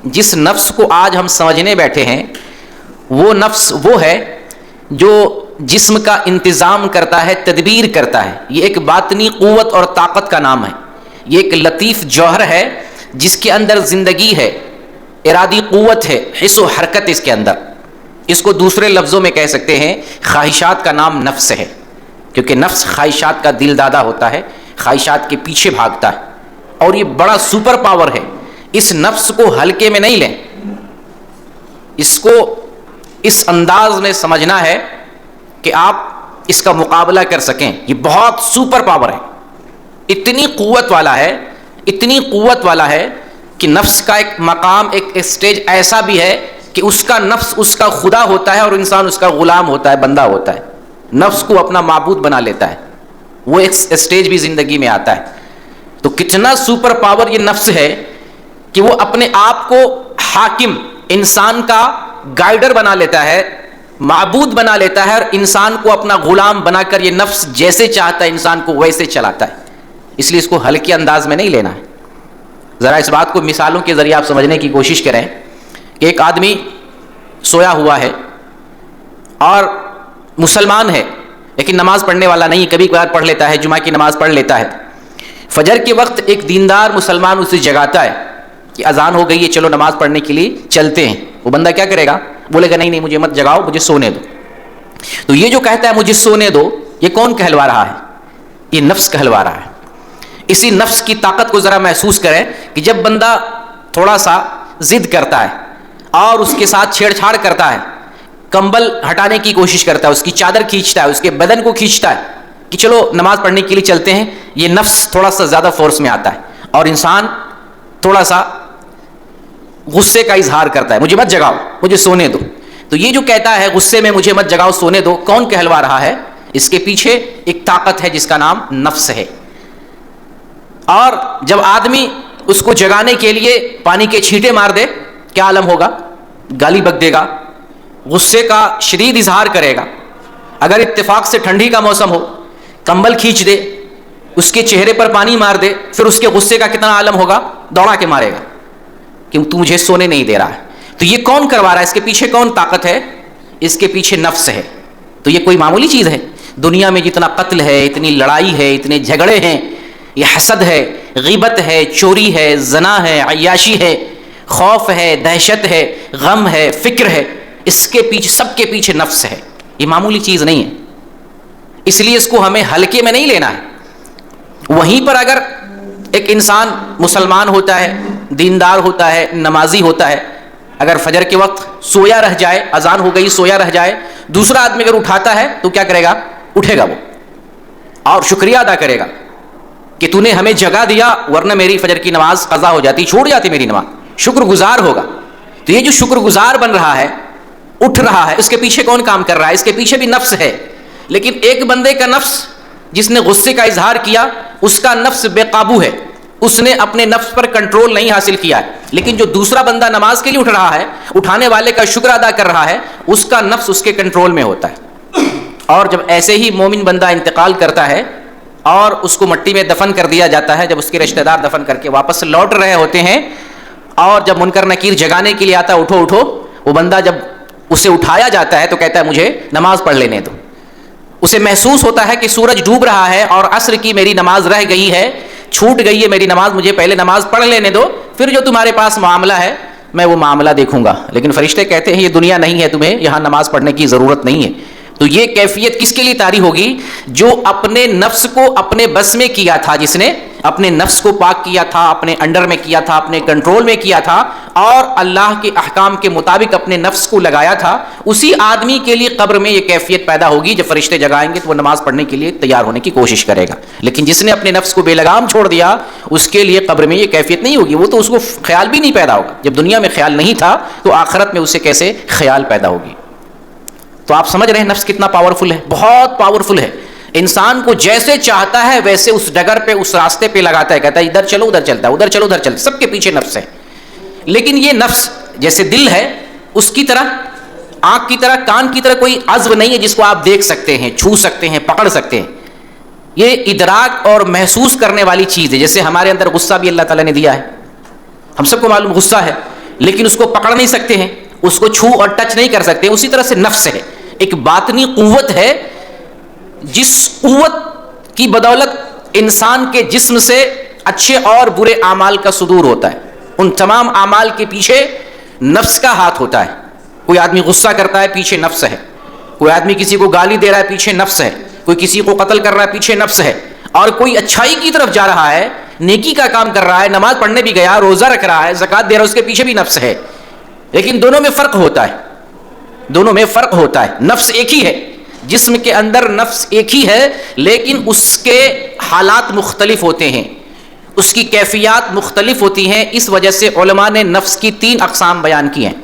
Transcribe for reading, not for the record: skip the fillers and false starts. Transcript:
جس نفس کو آج ہم سمجھنے بیٹھے ہیں وہ نفس وہ ہے جو جسم کا انتظام کرتا ہے، تدبیر کرتا ہے. یہ ایک باطنی قوت اور طاقت کا نام ہے. یہ ایک لطیف جوہر ہے جس کے اندر زندگی ہے، ارادی قوت ہے، حس و حرکت اس کے اندر. اس کو دوسرے لفظوں میں کہہ سکتے ہیں خواہشات کا نام نفس ہے، کیونکہ نفس خواہشات کا دل دادا ہوتا ہے، خواہشات کے پیچھے بھاگتا ہے. اور یہ بڑا سپر پاور ہے. اس نفس کو ہلکے میں نہیں لیں، اس کو اس انداز میں سمجھنا ہے کہ آپ اس کا مقابلہ کر سکیں. یہ بہت سپر پاور ہے، اتنی قوت والا ہے، اتنی قوت والا ہے کہ نفس کا ایک مقام، ایک اسٹیج ایسا بھی ہے کہ اس کا نفس اس کا خدا ہوتا ہے اور انسان اس کا غلام ہوتا ہے، بندہ ہوتا ہے. نفس کو اپنا معبود بنا لیتا ہے. وہ ایک اسٹیج بھی زندگی میں آتا ہے. تو کتنا سپر پاور یہ نفس ہے کہ وہ اپنے آپ کو حاکم، انسان کا گائیڈر بنا لیتا ہے، معبود بنا لیتا ہے، اور انسان کو اپنا غلام بنا کر یہ نفس جیسے چاہتا ہے انسان کو ویسے چلاتا ہے. اس لیے اس کو ہلکے انداز میں نہیں لینا ہے. ذرا اس بات کو مثالوں کے ذریعے آپ سمجھنے کی کوشش کریں کہ ایک آدمی سویا ہوا ہے اور مسلمان ہے لیکن نماز پڑھنے والا نہیں، کبھی کبھار پڑھ لیتا ہے، جمعہ کی نماز پڑھ لیتا ہے. فجر کے وقت ایک دیندار مسلمان اسے جگاتا ہے کہ اذان ہو گئی ہے، چلو نماز پڑھنے کے لیے چلتے ہیں. وہ بندہ کیا کرے گا؟ بولے گا نہیں نہیں مجھے مت جگاؤ، مجھے سونے دو. تو یہ جو کہتا ہے مجھے سونے دو، یہ کون کہلوا رہا ہے؟ یہ نفس کہلوا رہا ہے. اسی نفس کی طاقت کو ذرا محسوس کریں کہ جب بندہ تھوڑا سا ضد کرتا ہے اور اس کے ساتھ چھیڑ چھاڑ کرتا ہے، کمبل ہٹانے کی کوشش کرتا ہے، اس کی چادر کھینچتا ہے، اس کے بدن کو کھینچتا ہے کہ چلو نماز پڑھنے کے لیے چلتے ہیں، یہ نفس تھوڑا سا زیادہ فورس میں آتا ہے اور انسان تھوڑا سا غصے کا اظہار کرتا ہے، مجھے مت جگاؤ، مجھے سونے دو. تو یہ جو کہتا ہے غصے میں مجھے مت جگاؤ، سونے دو، کون کہلوا رہا ہے؟ اس کے پیچھے ایک طاقت ہے جس کا نام نفس ہے. اور جب آدمی اس کو جگانے کے لیے پانی کے چھینٹے مار دے، کیا عالم ہوگا؟ گالی بک دے گا، غصے کا شدید اظہار کرے گا. اگر اتفاق سے ٹھنڈی کا موسم ہو، کمبل کھینچ دے، اس کے چہرے پر پانی مار دے، پھر اس کے غصے کا کتنا عالم ہوگا؟ دوڑا کے مارے گا کہ تو مجھے سونے نہیں دے رہا ہے. تو یہ کون کروا رہا ہے؟ اس کے پیچھے کون طاقت ہے؟ اس کے پیچھے نفس ہے. تو یہ کوئی معمولی چیز ہے؟ دنیا میں جتنا قتل ہے، اتنی لڑائی ہے، اتنے جھگڑے ہیں، یہ حسد ہے، غیبت ہے، چوری ہے، زنا ہے، عیاشی ہے، خوف ہے، دہشت ہے، غم ہے، فکر ہے، اس کے پیچھے، سب کے پیچھے نفس ہے. یہ معمولی چیز نہیں ہے. اس لیے اس کو ہمیں ہلکے میں نہیں لینا ہے. وہیں پر اگر ایک انسان مسلمان ہوتا ہے، دیندار ہوتا ہے، نمازی ہوتا ہے، اگر فجر کے وقت سویا رہ جائے، اذان ہو گئی سویا رہ جائے، دوسرا آدمی اگر اٹھاتا ہے تو کیا کرے گا؟ اٹھے گا وہ اور شکریہ ادا کرے گا کہ تو نے ہمیں جگا دیا، ورنہ میری فجر کی نماز قضا ہو جاتی، چھوٹ جاتی میری نماز. شکر گزار ہوگا. تو یہ جو شکر گزار بن رہا ہے، اٹھ رہا ہے، اس کے پیچھے کون کام کر رہا ہے؟ اس کے پیچھے بھی نفس ہے. لیکن ایک بندے کا نفس جس نے غصے کا اظہار کیا، اس کا نفس بے قابو ہے، اس نے اپنے نفس پر کنٹرول نہیں حاصل کیا ہے. لیکن جو دوسرا بندہ نماز کے لیے اٹھ رہا ہے، اٹھانے والے کا شکر ادا کر رہا ہے، اس کا نفس اس کے کنٹرول میں ہوتا ہے. اور جب ایسے ہی مومن بندہ انتقال کرتا ہے اور اس کو مٹی میں دفن کر دیا جاتا ہے، جب اس کے رشتہ دار دفن کر کے واپس لوٹ رہے ہوتے ہیں اور جب منکر نکیر جگانے کے لیے آتا ہے، اٹھو اٹھو، وہ بندہ جب اسے اٹھایا جاتا ہے تو کہتا ہے مجھے نماز پڑھ لینے دو. اسے محسوس ہوتا ہے کہ سورج ڈوب رہا ہے اور عصر کی میری نماز رہ گئی ہے، چھوٹ گئی ہے میری نماز، مجھے پہلے نماز پڑھ لینے دو، پھر جو تمہارے پاس معاملہ ہے میں وہ معاملہ دیکھوں گا. لیکن فرشتے کہتے ہیں یہ دنیا نہیں ہے، تمہیں یہاں نماز پڑھنے کی ضرورت نہیں ہے. تو یہ کیفیت کس کے لیے طاری ہوگی؟ جو اپنے نفس کو اپنے بس میں کیا تھا، جس نے اپنے نفس کو پاک کیا تھا، اپنے انڈر میں کیا تھا، اپنے کنٹرول میں کیا تھا اور اللہ کے احکام کے مطابق اپنے نفس کو لگایا تھا. اسی آدمی کے لیے قبر میں یہ کیفیت پیدا ہوگی. جب فرشتے جگائیں گے تو وہ نماز پڑھنے کے لیے تیار ہونے کی کوشش کرے گا. لیکن جس نے اپنے نفس کو بے لگام چھوڑ دیا، اس کے لیے قبر میں یہ کیفیت نہیں ہوگی. وہ تو اس کو خیال بھی نہیں پیدا ہوگا. جب دنیا میں خیال نہیں تھا تو آخرت میں اسے کیسے خیال پیدا ہوگی؟ تو آپ سمجھ رہے ہیں نفس کتنا پاورفل ہے؟ بہت پاورفل ہے. انسان کو جیسے چاہتا ہے ویسے اس ڈگر پہ، اس راستے پہ لگاتا ہے، کہتا ہے ادھر چلو ادھر چلتا ہے، ادھر چلو ادھر چلتا ہے. سب کے پیچھے نفس ہے. لیکن یہ نفس جیسے دل ہے، اس کی طرح، آنکھ کی طرح، کان کی طرح کوئی عضو نہیں ہے جس کو آپ دیکھ سکتے ہیں، چھو سکتے ہیں، پکڑ سکتے ہیں. یہ ادراک اور محسوس کرنے والی چیز ہے. جیسے ہمارے اندر غصہ بھی اللہ تعالیٰ نے دیا ہے، ہم سب کو معلوم غصہ ہے. لیکن اس کو پکڑ نہیں سکتے ہیں، اس کو چھو اور ٹچ نہیں کر سکتے. اسی طرح سے نفس ہے، ایک باطنی قوت ہے جس قوت کی بدولت انسان کے جسم سے اچھے اور برے اعمال کا صدور ہوتا ہے. ان تمام اعمال کے پیچھے نفس کا ہاتھ ہوتا ہے. کوئی آدمی غصہ کرتا ہے، پیچھے نفس ہے. کوئی آدمی کسی کو گالی دے رہا ہے، پیچھے نفس ہے. کوئی کسی کو قتل کر رہا ہے، پیچھے نفس ہے. اور کوئی اچھائی کی طرف جا رہا ہے، نیکی کا کام کر رہا ہے، نماز پڑھنے بھی گیا، روزہ رکھ رہا ہے، زکوٰۃ دے رہا ہے، اس کے پیچھے بھی نفس ہے. لیکن دونوں میں فرق ہوتا ہے، دونوں میں فرق ہوتا ہے. نفس ایک ہی ہے، جسم کے اندر نفس ایک ہی ہے، لیکن اس کے حالات مختلف ہوتے ہیں، اس کی کیفیات مختلف ہوتی ہیں. اس وجہ سے علماء نے نفس کی 3 اقسام بیان کی ہیں.